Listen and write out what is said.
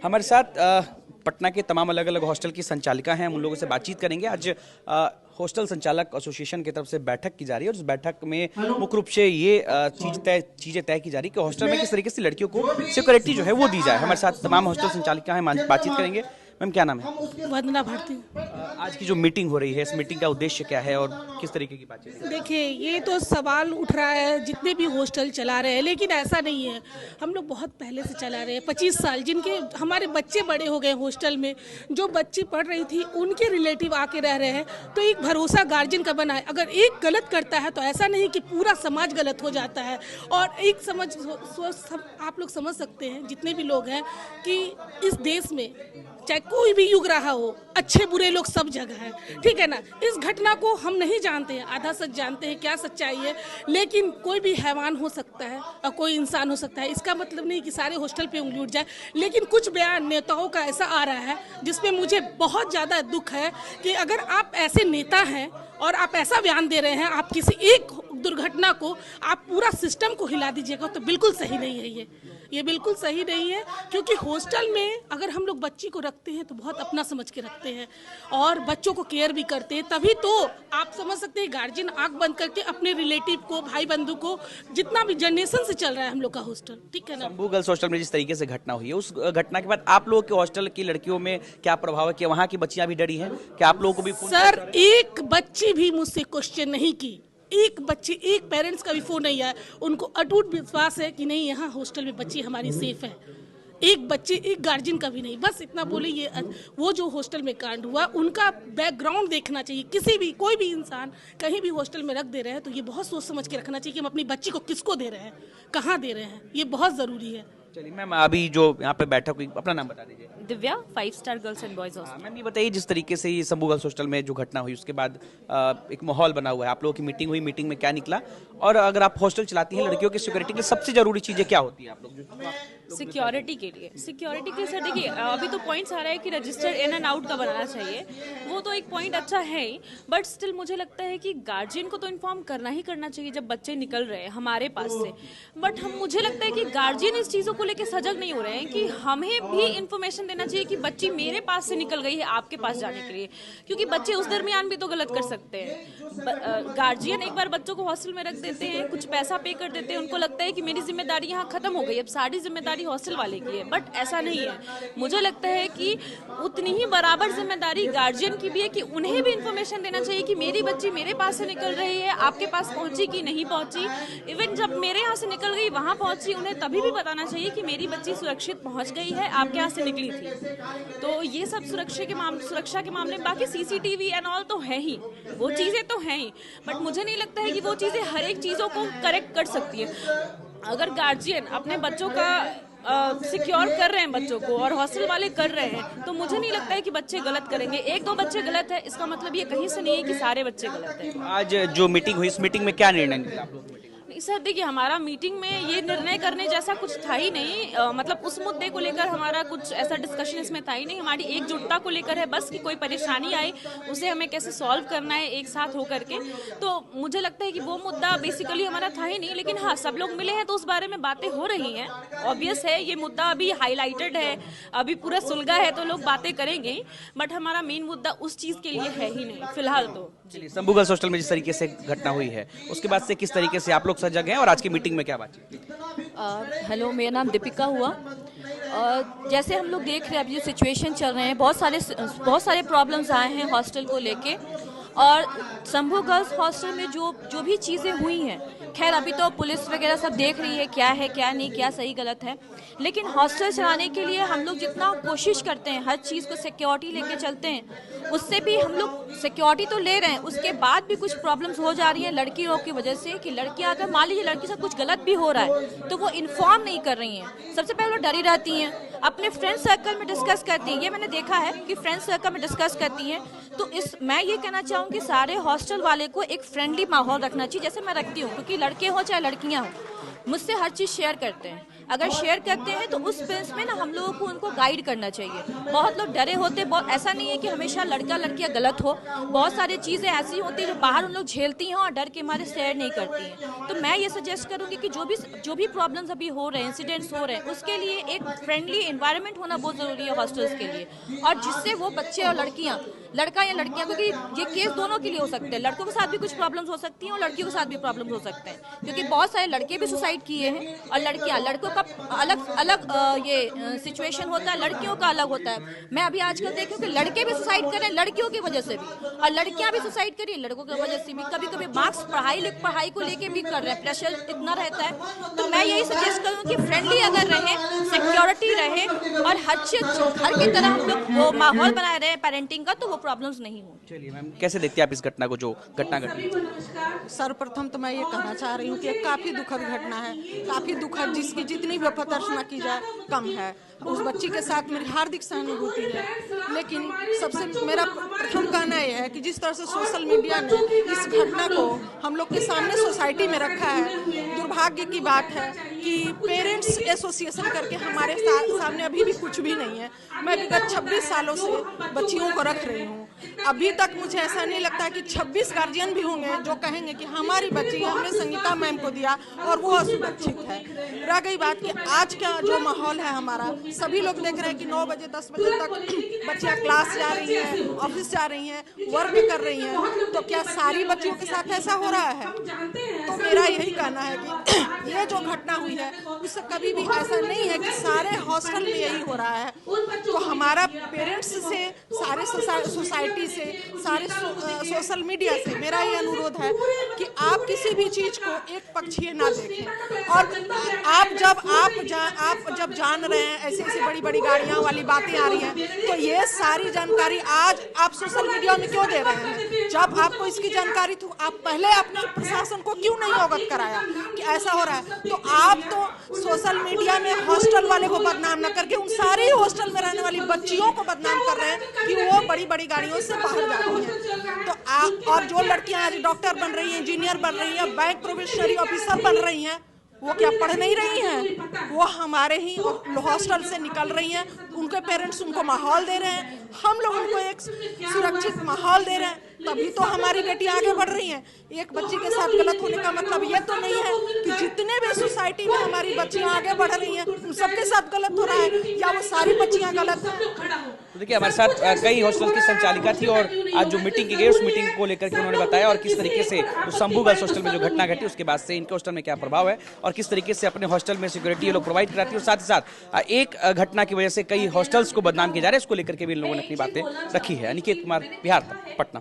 हमारे साथ पटना के तमाम अलग अलग हॉस्टल की संचालिका हैं, हम उन लोगों से बातचीत करेंगे। आज हॉस्टल संचालक एसोसिएशन की तरफ से बैठक की जा रही है और इस बैठक में मुख्य रूप से ये चीज़ें तय की जा रही है कि हॉस्टल में किस तरीके से लड़कियों को सिक्योरिटी जो है वो दी जाए। हमारे साथ तमाम हॉस्टल संचालिका हैं, बातचीत करेंगे। मैम, क्या नाम है? वंदना भारती। आज की जो मीटिंग हो रही है, इस मीटिंग का उद्देश्य क्या है और किस तरीके की बातचीत? देखिए, ये तो सवाल उठ रहा है जितने भी हॉस्टल चला रहे हैं, लेकिन ऐसा नहीं है। हम लोग बहुत पहले से चला रहे हैं, 25 साल। जिनके हमारे बच्चे बड़े हो गए हॉस्टल में, जो बच्ची पढ़ रही थी उनके रिलेटिव आके रह रहे हैं, तो एक भरोसा गार्जियन का बना है। अगर एक गलत करता है तो ऐसा नहीं कि पूरा समाज गलत हो जाता है। और एक आप लोग समझ सकते हैं, जितने भी लोग हैं, कि इस देश में चाहे कोई भी युग रहा हो, अच्छे बुरे लोग सब जगह हैं, ठीक है ना। इस घटना को हम नहीं जानते हैं, आधा सच जानते हैं क्या सच्चाई है, लेकिन कोई भी हैवान हो सकता है और कोई इंसान हो सकता है। इसका मतलब नहीं कि सारे हॉस्टल पे उंगली उठ जाए, लेकिन कुछ बयान नेताओं का ऐसा आ रहा है जिसमें मुझे बहुत ज़्यादा दुख है कि अगर आप ऐसे नेता हैं और आप ऐसा बयान दे रहे हैं, आप किसी एक दुर्घटना को आप पूरा सिस्टम को हिला दीजिएगा, तो बिल्कुल सही नहीं है। ये बिल्कुल सही नहीं है, क्योंकि हॉस्टल में अगर हम लोग बच्ची को रखते हैं तो बहुत अपना समझ के रखते हैं और बच्चों को केयर भी करते हैं। तभी तो आप समझ सकते हैं, गार्जियन आंख बंद करके अपने रिलेटिव को, भाई बंधु को, जितना भी जनरेशन से चल रहा है हम लोग का हॉस्टल, ठीक है ना। शंभू गर्ल्स हॉस्टल में जिस तरीके से घटना हुई है, उस घटना के बाद आप लोगों के हॉस्टल की लड़कियों में क्या प्रभाव है? कि वहाँ की बच्चियां भी डरी हैं? क्या आप लोगों को भी सर, एक बच्ची भी मुझसे क्वेश्चन नहीं की, एक बच्ची, एक पेरेंट्स का भी फोन नहीं आया। उनको अटूट विश्वास है कि नहीं, यहाँ हॉस्टल में बच्ची हमारी सेफ है। एक बच्चे, एक गार्जियन का भी नहीं। बस इतना बोले, ये वो जो हॉस्टल में कांड हुआ उनका बैकग्राउंड देखना चाहिए। किसी भी, कोई भी इंसान कहीं भी हॉस्टल में रख दे रहे हैं तो ये बहुत सोच समझ के रखना चाहिए कि हम अपनी बच्ची को किसको दे रहे हैं, कहाँ दे रहे हैं। ये बहुत ज़रूरी है। चलिए मैम, अभी जो यहाँ पे बैठक हुई, अपना नाम बता दीजिए। Divya, 5 star girls and boys hostel. Ma'am, ये बताइए, जिस तरीके से ये शंभू गर्ल्स हॉस्टल में जो घटना हुई उसके बाद एक माहौल बना हुआ है, आप लोगों की मीटिंग हुई, मीटिंग में क्या निकला? और अगर आप हॉस्टल चलाती हैं, लड़कियों की सिक्योरिटी के लिए सबसे जरूरी चीजें क्या होती है आप लोग? सिक्योरिटी के लिए सर देखिए, अभी तो पॉइंट्स आ रहा है कि रजिस्टर इन एंड आउट का बनाना चाहिए। वो तो एक पॉइंट अच्छा है ही, बट स्टिल मुझे लगता है कि गार्जियन को तो इन्फॉर्म करना ही करना चाहिए जब बच्चे निकल रहे हैं हमारे पास से। बट मुझे लगता है कि गार्जियन इस चीज़ों को लेकर सजग नहीं हो रहे हैं कि हमें भी इन्फॉर्मेशन देना चाहिए कि बच्ची मेरे पास से निकल गई है आपके पास जाने के लिए, क्योंकि बच्चे उस दरमियान भी तो गलत कर सकते हैं। गार्जियन एक बार बच्चों को हॉस्टल में रख देते हैं, कुछ पैसा पे कर देते हैं, उनको लगता है कि मेरी जिम्मेदारी यहाँ खत्म हो गई, अब सारी जिम्मेदारी हॉस्टल वाले की है। बट ऐसा नहीं है। मुझे लगता है कि उतनी ही बराबर जिम्मेदारी गार्जियन की भी है कि उन्हें भी इंफॉर्मेशन देना चाहिए कि मेरी बच्ची मेरे पास से निकल रही है, आपके पास पहुंची कि नहीं पहुंची। इवन जब मेरे यहाँ से निकल गई, वहां पहुंची, उन्हें तभी भी बताना चाहिए कि मेरी बच्ची सुरक्षित पहुंच गई है, आपके यहाँ से निकली थी। तो ये सब सुरक्षा के मामले में, बाकी सीसीटीवी एंड ऑल तो है ही, वो चीजें तो हैं ही, बट मुझे नहीं लगता है कि वो चीजें हर एक चीजों को करेक्ट कर सकती है। अगर गार्जियन अपने बच्चों का सिक्योर कर रहे हैं बच्चों को और हॉस्टल वाले कर रहे हैं, तो मुझे नहीं लगता है कि बच्चे गलत करेंगे। एक दो बच्चे गलत है, इसका मतलब ये कहीं से नहीं है कि सारे बच्चे गलत हैं। आज जो मीटिंग हुई, इस मीटिंग में क्या निर्णय निकला आप लोगों को? सर देखिए, हमारा मीटिंग में ये निर्णय करने जैसा कुछ था ही नहीं। मतलब उस मुद्दे को लेकर हमारा कुछ ऐसा डिस्कशन इसमें था ही नहीं। हमारी एकजुटता को लेकर है बस, कि कोई परेशानी आई उसे हमें कैसे सॉल्व करना है एक साथ होकर के। तो मुझे लगता है कि वो मुद्दा बेसिकली हमारा था ही नहीं। लेकिन हाँ, सब लोग मिले हैं तो उस बारे में बातें हो रही हैं। ऑब्वियस है, ये मुद्दा अभी हाईलाइटेड है, अभी पूरा सुलगा है, तो लोग बातें करेंगे। बट हमारा मेन मुद्दा उस चीज के लिए है ही नहीं फिलहाल तो। चलिए, शंभू गर्ल्स हॉस्टल में जिस तरीके से घटना हुई है उसके बाद से किस तरीके से आप लोग सजग हैं और आज की मीटिंग में क्या बातचीत? हेलो, मेरा नाम दीपिका हुआ। जैसे हम लोग देख रहे हैं अभी जो सिचुएशन चल रहे हैं, बहुत सारे प्रॉब्लम्स आए हैं हॉस्टल को लेके। और शंभू गर्ल्स हॉस्टल में जो भी चीज़ें हुई हैं, खैर अभी तो पुलिस वगैरह सब देख रही है क्या है क्या नहीं, क्या सही गलत है। लेकिन हॉस्टल चलाने के लिए हम लोग जितना कोशिश करते हैं, हर चीज़ को सिक्योरिटी लेके चलते हैं, उससे भी हम लोग सिक्योरिटी तो ले रहे हैं, उसके बाद भी कुछ प्रॉब्लम्स हो जा रही हैं लड़कियों की वजह से। कि लड़कियां, अगर मान लीजिए लड़की से कुछ गलत भी हो रहा है तो वो इन्फॉर्म नहीं कर रही हैं। सबसे पहले वो डरी रहती हैं, अपने फ्रेंड सर्कल में डिस्कस करती हैं। ये मैंने देखा है कि फ्रेंड सर्कल में डिस्कस करती हैं। तो मैं ये कहना चाहूँगी, सारे हॉस्टल वाले को एक फ्रेंडली माहौल रखना चाहिए, जैसे मैं रखती हूँ, क्योंकि लड़के हों चाहे लड़कियाँ हों, मुझसे हर चीज़ शेयर करते हैं। अगर शेयर करते हैं तो उस बेस में ना हम लोगों को उनको गाइड करना चाहिए। बहुत लोग डरे होते, बहुत ऐसा नहीं है कि हमेशा लड़का लड़कियां गलत हो, बहुत सारी चीज़ें ऐसी होती हैं जो बाहर उन लोग झेलती हैं और डर के मारे शेयर नहीं करती हैं। तो मैं ये सजेस्ट करूँगी कि जो भी प्रॉब्लम्स अभी हो रहे हैं, इंसिडेंट्स हो रहे हैं, उसके लिए एक फ्रेंडली एनवायरनमेंट होना बहुत ज़रूरी है हॉस्टल्स के लिए, और जिससे वो बच्चे और लड़कियाँ, लड़का या लड़कियाँ, क्योंकि ये केस दोनों के लिए हो सकते हैं, लड़कों के साथ भी कुछ प्रॉब्लम्स हो सकती हैं और लड़कियों के साथ भी प्रॉब्लम्स हो सकते हैं, क्योंकि बहुत सारे लड़के भी सुसाइड किए हैं और लड़कियाँ, लड़कों का अलग अलग ये सिचुएशन होता है, लड़कियों का अलग होता है। मैं अभी आजकल देखी हूँ कि लड़के भी सुसाइड कर रहे हैं लड़कियों की वजह से भी, और लड़कियाँ भी सुसाइड कर रही है लड़कों की वजह से भी। कभी कभी मार्क्स पढ़ाई को लेके भी कर रहे हैं, प्रेशर इतना रहता है। तो मैं यही सजेस्ट करूँ कि फ्रेंडली अगर रहे, सिक्योरिटी रहे और हर चीज घर की तरह हम लोग वो माहौल बनाए रहे पेरेंटिंग का, तो वो प्रॉब्लम्स नहीं हो। चलिए मैम, कैसे देखते हैं आप इस घटना को, जो घटना घटी? सर्वप्रथम तो मैं ये कहना चाह रही हूँ कि काफ़ी दुखद घटना है, काफ़ी दुखद, जिसकी जितनी भी प्रदर्शना की जाए कम है। उस बच्ची के साथ मेरी हार्दिक सहानुभूति है, लेकिन सबसे मेरा प्रथम कहना यह है कि जिस तरह से सोशल मीडिया ने इस घटना को हम लोग के सामने सोसाइटी में रखा है, दुर्भाग्य की बात है कि पेरेंट्स एसोसिएशन करके हमारे सामने अभी भी कुछ भी नहीं है। मैं विगत 26 सालों से बच्चियों को रख रही हूँ, अभी तक मुझे ऐसा नहीं लगता कि 26 गार्जियन भी होंगे जो कहेंगे कि हमारी बच्ची हमने संगीता मैम को दिया और वो असुरक्षित है। रह गई बात कि आज का जो माहौल है हमारा, सभी लोग देख रहे हैं कि 9 बजे 10 बजे तक बच्चियां क्लास जा रही हैं, ऑफिस जा रही हैं, वर्क कर रही हैं, तो क्या सारी बच्चियों के साथ ऐसा हो रहा है? तो मेरा यही कहना है कि ये जो घटना हुई है उससे कभी भी ऐसा नहीं है कि सारे हॉस्टल में यही हो रहा है। तो हमारा पेरेंट्स से, सारे सोसाइटी से, सारे सोशल मीडिया से मेरा ये अनुरोध है कि आप किसी भी चीज को एक पक्षीय ना देखें, और आप जब जान रहे हैं ऐसी बड़ी बड़ी गाड़ियां वाली बातें आ रही हैं, तो ये सारी जानकारी आज आप सोशल मीडिया में क्यों दे रहे हैं? जब आपको इसकी जानकारी थी, आप पहले अपने प्रशासन को क्यों नहीं अवगत कराया कि ऐसा हो रहा है? तो आप तो सोशल मीडिया में हॉस्टल वाले को बदनाम न करके उन सारी हॉस्टल में रहने वाली बच्चियों को बदनाम कर रहे हैं कि वो बड़ी बड़ी गाड़ियों से बाहर जा रही हैं। तो और जो लड़कियां आज डॉक्टर बन रही हैं, इंजीनियर बन रही हैं, बैंक प्रोबेशनरी ऑफिसर बन रही हैं, वो क्या पढ़ नहीं रही हैं? वो हमारे ही हॉस्टल से निकल रही हैं, उनके पेरेंट्स उनको माहौल दे रहे हैं, हम लोग उनको एक सुरक्षित माहौल दे रहे हैं, तभी तो हमारी बेटियां आगे बढ़ रही हैं। एक बच्ची के साथ गलत होने का मतलब ये तो नहीं है कि जितने भी सोसाइटी में हमारी बच्चियां आगे बढ़ रही हैं उन सबके साथ गलत हो रहा है, या वो सारी बच्चियां गलत हैं। तो देखिए, हमारे साथ कई हॉस्टल की संचालिका थी और आज जो मीटिंग की गई उस मीटिंग को लेकर के उन्होंने बताया और किस तरीके से उस शंभू गर्ल्स हॉस्टल में जो घटना घटी उसके बाद से इनके हॉस्टल में क्या प्रभाव है और किस तरीके से अपने हॉस्टल में सिक्योरिटी ये लोग प्रोवाइड कराती है, और साथ ही साथ एक घटना की वजह से कई हॉस्टल्स को बदनाम किया जा रहा है, इसको लेकर के भी इन लोगों ने अपनी बातें रखी है। अनिकेत कुमार, बिहार तक, पटना।